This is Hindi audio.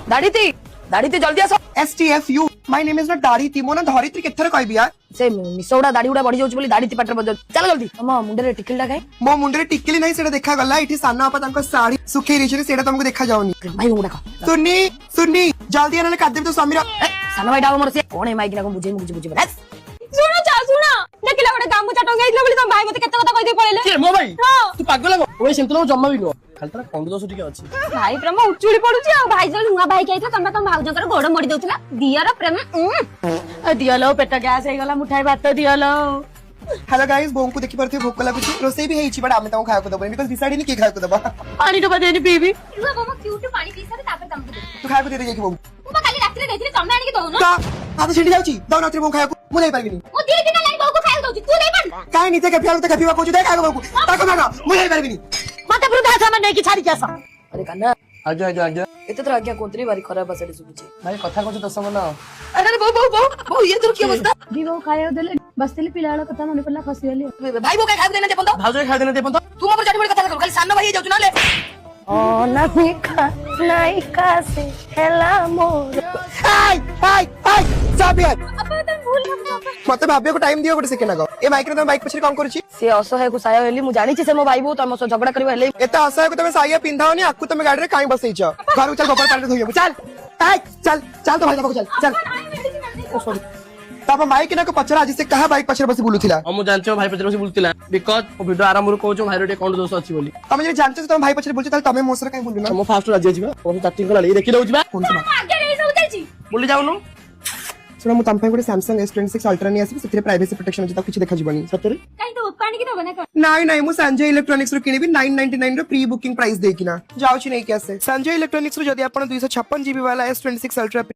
दाढ़ी जल्दी आस STFU my name is not दाढ़ी मो ना धरित्री केथर कहबी यार से मिसौड़ा दाढ़ी गुड़ा बढ़ी जाउछ बोली दाढ़ी पाटर बज चल जल्दी हम मुंडे टिकलटा काई मो मुंडे टिकली नहीं सेटा देखा गला इठी साना आपा तांको साड़ी सुखै रिछे सेटा तुमको देखा जाउनी भाई मुंडा का सुन्नी सुन्नी जल्दी आने कादे तो समीरा साना भाई डाव मोर से कोन है माइक ना को बुझे बुझे बस सुना जा सुना देखिला गोटे गामू चाटंगा आइतला बोली तुम भाई मते केते कथा कहि दे पळेले के मो भाई तू पागल हो ओए सेंतलो जम्मा भी नो खाली तरा कंड दोष टिके अछि भाई प्रेम उचुली पडुची आ भाई जो नुआ भाई के आइतला तमे तम भाउजंकर गोड़ मोड़ी देउतला दियर प्रेम दियलो पेट गैस हे गला मुठाई भात दियलो हेलो गाइस बों को देखि परथे भोक लागुची रोसई भी हेछि बट आमे तम खाय को दबो बिकॉज़ डिसाइड नहीं के खाय को दबा पानी तो बदेनी पीबी रुआ बाबा क्यूट पानी पी सारे तापर तम दे तू खाय को दे दे कि बों तू बा काली रात्री देथिले तमे आनी के दउनो का आ तो छिड़ी जाउची दो रात्री बों खाय को मु नहीं पारबिनी मो दी दिन लाई बहु को खाइल दउची तू नहीं पार काई नीचे के प्याल तो कपिवा को दे खाय को ताको ना मु नहीं पारबिनी मते वृद्धा सामान नहीं की छाड़ी के आसा अरे कन्ना आजा आजा आजा एते तो आज्ञा कोंतरी बारी खराब बसड़ी सुबुची भाई कथा कहछ दस मन अरे बहु ये तो की अवस्था दी बहु खाइयो देले बसतेली पिलाळ कथा मन पडला खसियली भाई वो काय खाय देना दे पंतो भाउजो खाय देना दे पंत तू मोर जाडी बडी कथा कर खाली सानो भाई जाउ ना ले ओ नायिका से हेला मोर हाय हाय हाय सब यार अपन तुम भूल गयो मते भाबियो को टाइम दियो गोटे सेकेंड आगो ए माइक रे तुम बाइक पछरे काम करूची से असहाय को साया हेली मु जानि छी से मो भाई बो तम सो झगड़ा करबो हेले एते असहाय को तुम साया पिंधाओनी आकु तुम गाड़ी रे काई बसैछ घर चल गोबर पानी धोइयो चल हाय चल चल तो भाई को चल चल ओ सॉरी तब माइक ना को पछरा आज से कहा बाइक पछरे बसी बुलुथिला हम जानछो भाई पचर बसी बुलतिला बिकॉज़ ओ वीडियो आरंभ रो कहछो भाई रे कंड दोष अछि बोली तमे जे जानछ तुम भाई पछरे बुलछ तमे मोसर काई बुलु ना हम फास्ट राज्य छिबा ओ चाटिंग कला ले देखि दउछि बा फोन सुना आगे नहीं सब चलची बोली जाउनु सुना मु तम पे गोटे Samsung S26 अल्ट्रा नि आसी सेतिर प्राइवेसी प्रोटेक्शन अछि त किछ देखा जीवनी सतरे काई तो पानी की दबना का नाइ नाइ मु संजय इलेक्ट्रॉनिक्स रो किनिबी 999 रो प्री बुकिंग प्राइस देखिना जाउछि नै कैसे संजय इलेक्ट्रॉनिक्स रो जदी आपण 256 GB वाला S26 अल्ट्रा